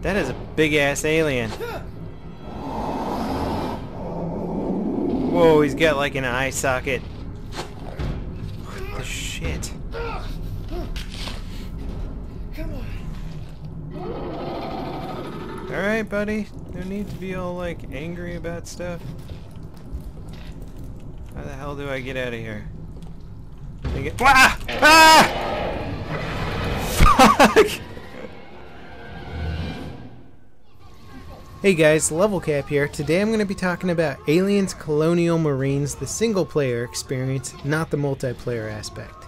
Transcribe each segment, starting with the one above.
That is a big-ass alien. Whoa, he's got like an eye socket. What the shit? Alright, buddy. No need to be all like angry about stuff. How the hell do I get out of here? Ah! Ah! Fuck! Hey guys, LevelCap here. Today I'm going to be talking about Aliens Colonial Marines, the single player experience, not the multiplayer aspect.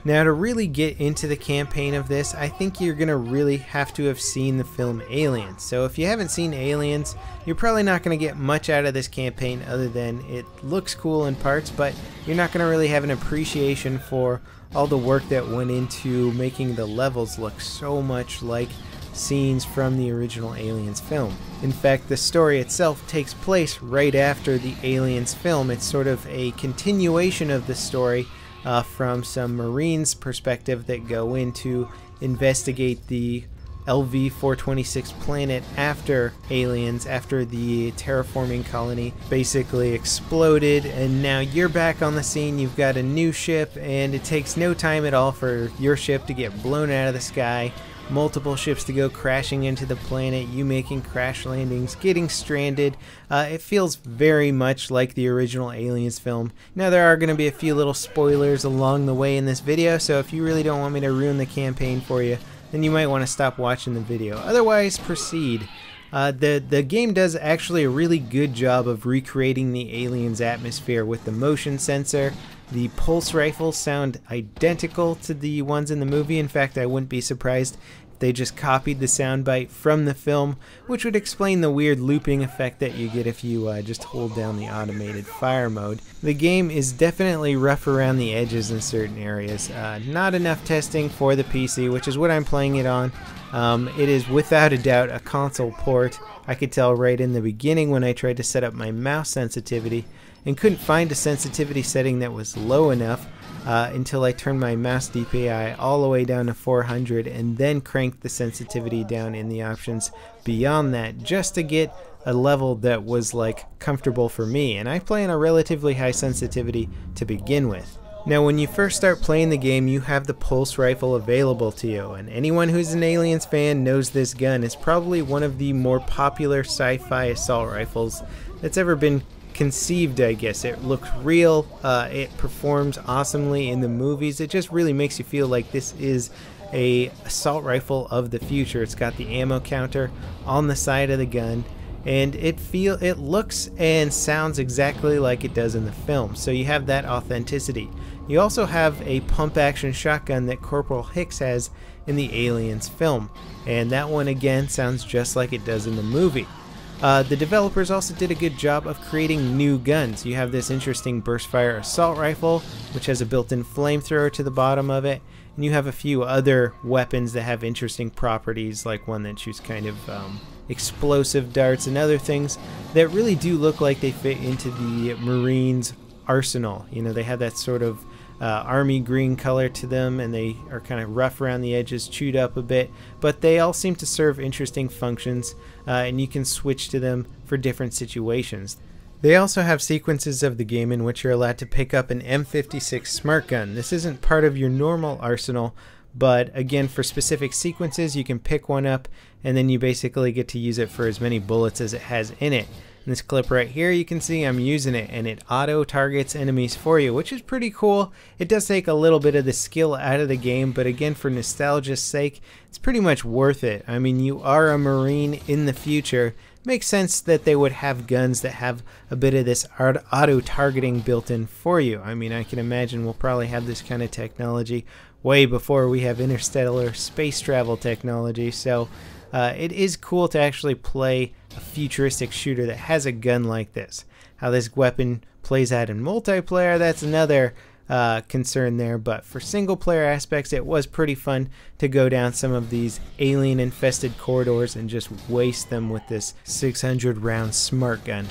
Now, to really get into the campaign of this, I think you're going to really have to have seen the film Aliens. So if you haven't seen Aliens, you're probably not going to get much out of this campaign other than it looks cool in parts, but you're not going to really have an appreciation for all the work that went into making the levels look so much like scenes from the original Aliens film. In fact, the story itself takes place right after the Aliens film. It's sort of a continuation of the story from some Marines' perspective that go in to investigate the LV-426 planet after Aliens, after the terraforming colony basically exploded, and now you're back on the scene. You've got a new ship, and it takes no time at all for your ship to get blown out of the sky. Multiple ships to go crashing into the planet, you making crash landings, getting stranded. It feels very much like the original Aliens film. Now there are going to be a few little spoilers along the way in this video, so if you really don't want me to ruin the campaign for you, then you might want to stop watching the video. Otherwise, proceed. The game does actually a really good job of recreating the Aliens atmosphere with the motion sensor. The pulse rifles sound identical to the ones in the movie. In fact, I wouldn't be surprised if they just copied the soundbite from the film, which would explain the weird looping effect that you get if you just hold down the automated fire mode. The game is definitely rough around the edges in certain areas. Not enough testing for the PC, which is what I'm playing it on. It is without a doubt a console port. I could tell right in the beginning when I tried to set up my mouse sensitivity and couldn't find a sensitivity setting that was low enough until I turned my mouse DPI all the way down to 400 and then cranked the sensitivity down in the options beyond that just to get a level that was like comfortable for me, and I play on a relatively high sensitivity to begin with. Now when you first start playing the game, you have the pulse rifle available to you, and anyone who's an Aliens fan knows this gun is probably one of the more popular sci-fi assault rifles that's ever been conceived, I guess. It looks real, it performs awesomely in the movies. It just really makes you feel like this is a assault rifle of the future. It's got the ammo counter on the side of the gun, and it looks and sounds exactly like it does in the film, so you have that authenticity. You also have a pump action shotgun that Corporal Hicks has in the Aliens film, and that one again sounds just like it does in the movie. The developers also did a good job of creating new guns. You have this interesting burst fire assault rifle, which has a built-in flamethrower to the bottom of it, and you have a few other weapons that have interesting properties, like one that shoots kind of explosive darts and other things that really do look like they fit into the Marines' arsenal. You know, they have that sort of army green color to them, and they are kind of rough around the edges, chewed up a bit, but they all seem to serve interesting functions, and you can switch to them for different situations. They also have sequences of the game in which you're allowed to pick up an M56 smart gun. This isn't part of your normal arsenal, but again, for specific sequences you can pick one up and then you basically get to use it for as many bullets as it has in it. In this clip right here, you can see I'm using it, and it auto targets enemies for you, which is pretty cool. It does take a little bit of the skill out of the game, but again, for nostalgia's sake, it's pretty much worth it. I mean, you are a Marine in the future. Makes sense that they would have guns that have a bit of this auto targeting built in for you. I mean, I can imagine we'll probably have this kind of technology way before we have interstellar space travel technology, so it is cool to actually play a futuristic shooter that has a gun like this. How this weapon plays out in multiplayer, that's another concern there, but for single player aspects it was pretty fun to go down some of these alien infested corridors and just waste them with this 600 round smart gun.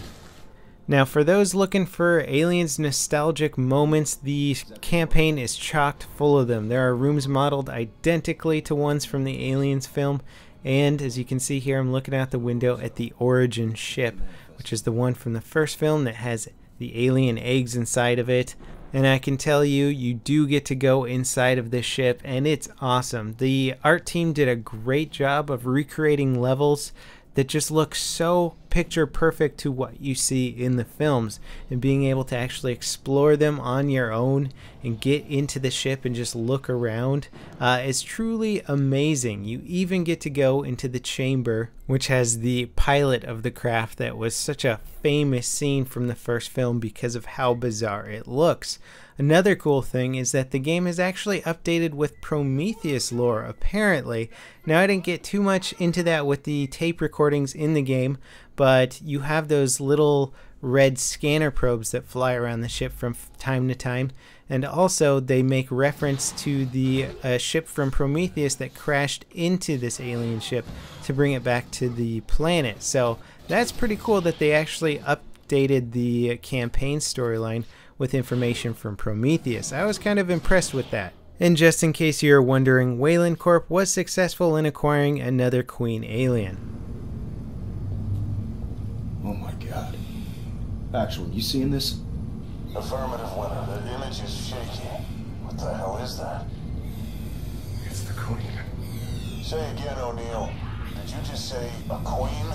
Now for those looking for Aliens nostalgic moments, the campaign is chocked full of them. There are rooms modeled identically to ones from the Aliens film, And as you can see here, I'm looking out the window at the Origin ship, which is the one from the first film that has the alien eggs inside of it. And I can tell you, you do get to go inside of this ship, and it's awesome. The art team did a great job of recreating levels that just look so picture perfect to what you see in the films, and being able to actually explore them on your own and get into the ship and just look around is truly amazing. You even get to go into the chamber, which has the pilot of the craft that was such a famous scene from the first film because of how bizarre it looks. Another cool thing is that the game is actually updated with Prometheus lore, apparently. Now, I didn't get too much into that with the tape recordings in the game, but you have those little red scanner probes that fly around the ship from time to time, and also they make reference to the ship from Prometheus that crashed into this alien ship to bring it back to the planet. So that's pretty cool that they actually updated the campaign storyline with information from Prometheus. I was kind of impressed with that. And just in case you're wondering, Weyland Corp was successful in acquiring another queen alien. Oh my god. Actual, you seeing this? Affirmative, Winter. The image is shaky. What the hell is that? It's the queen. Say again, O'Neill. Did you just say a queen?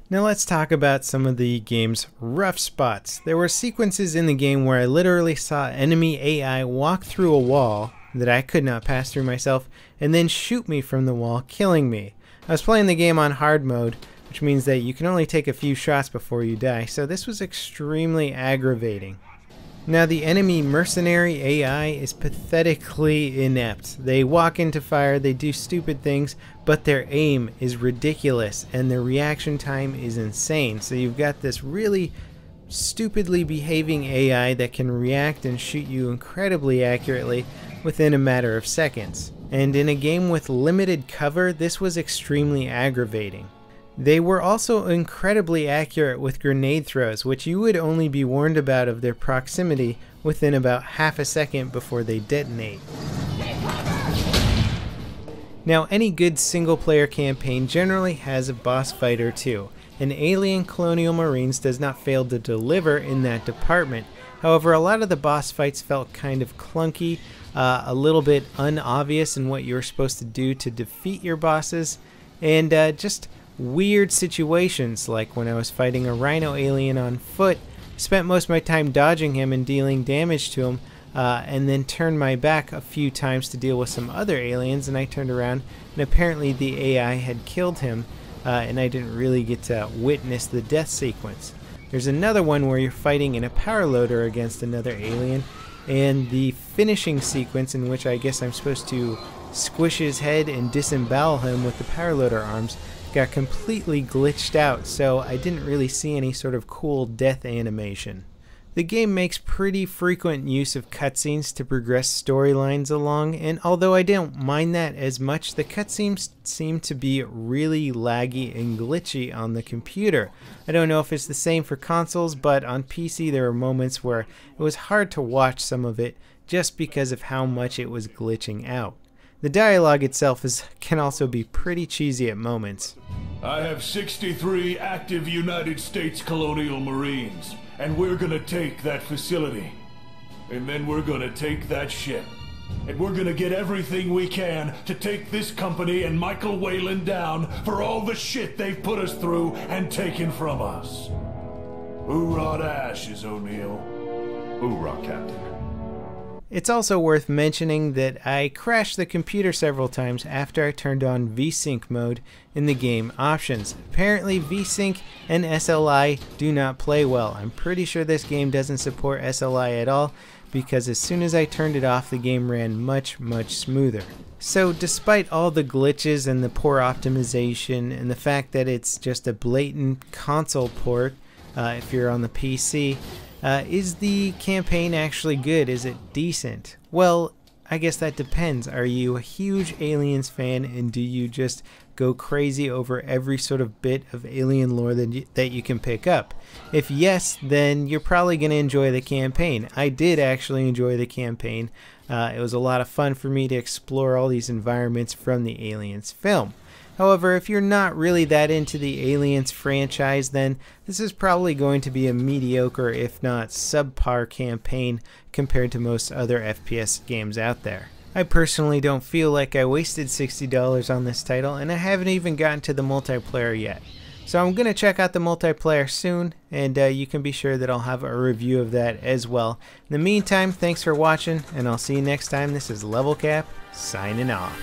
Now let's talk about some of the game's rough spots. There were sequences in the game where I literally saw enemy AI walk through a wall that I could not pass through myself and then shoot me from the wall, killing me. I was playing the game on hard mode, which means that you can only take a few shots before you die, so this was extremely aggravating. Now, the enemy mercenary AI is pathetically inept. They walk into fire, they do stupid things, but their aim is ridiculous and their reaction time is insane. So you've got this really stupidly behaving AI that can react and shoot you incredibly accurately within a matter of seconds. And in a game with limited cover, this was extremely aggravating. They were also incredibly accurate with grenade throws, which you would only be warned about of their proximity within about half a second before they detonate. Now, any good single-player campaign generally has a boss fight or two, and Alien Colonial Marines does not fail to deliver in that department. However, a lot of the boss fights felt kind of clunky, a little bit unobvious in what you were supposed to do to defeat your bosses, and just weird situations, like when I was fighting a rhino alien on foot, spent most of my time dodging him and dealing damage to him, and then turned my back a few times to deal with some other aliens, and I turned around and apparently the AI had killed him, and I didn't really get to witness the death sequence. There's another one where you're fighting in a power loader against another alien, and the finishing sequence, in which I guess I'm supposed to squish his head and disembowel him with the power loader arms, got completely glitched out, so I didn't really see any sort of cool death animation. The game makes pretty frequent use of cutscenes to progress storylines along, and although I don't mind that as much, the cutscenes seem to be really laggy and glitchy on the computer. I don't know if it's the same for consoles, but on PC there were moments where it was hard to watch some of it just because of how much it was glitching out. The dialogue itself can also be pretty cheesy at moments. I have 63 active United States Colonial Marines, and we're gonna take that facility. And then we're gonna take that ship. And we're gonna get everything we can to take this company and Michael Weyland down for all the shit they've put us through and taken from us. Hoorah to ashes, O'Neill. Hoorah, Captain. It's also worth mentioning that I crashed the computer several times after I turned on VSync mode in the game options. Apparently VSync and SLI do not play well. I'm pretty sure this game doesn't support SLI at all, because as soon as I turned it off, the game ran much smoother. So despite all the glitches and the poor optimization and the fact that it's just a blatant console port if you're on the PC, is the campaign actually good? Is it decent? Well, I guess that depends. Are you a huge Aliens fan, and do you just go crazy over every sort of bit of alien lore that you can pick up? If yes, then you're probably going to enjoy the campaign. I did actually enjoy the campaign. It was a lot of fun for me to explore all these environments from the Aliens film. However, if you're not really that into the Aliens franchise, then this is probably going to be a mediocre, if not subpar campaign compared to most other FPS games out there. I personally don't feel like I wasted $60 on this title, and I haven't even gotten to the multiplayer yet. So I'm going to check out the multiplayer soon, and you can be sure that I'll have a review of that as well. In the meantime, thanks for watching, and I'll see you next time. This is LevelCap, signing off.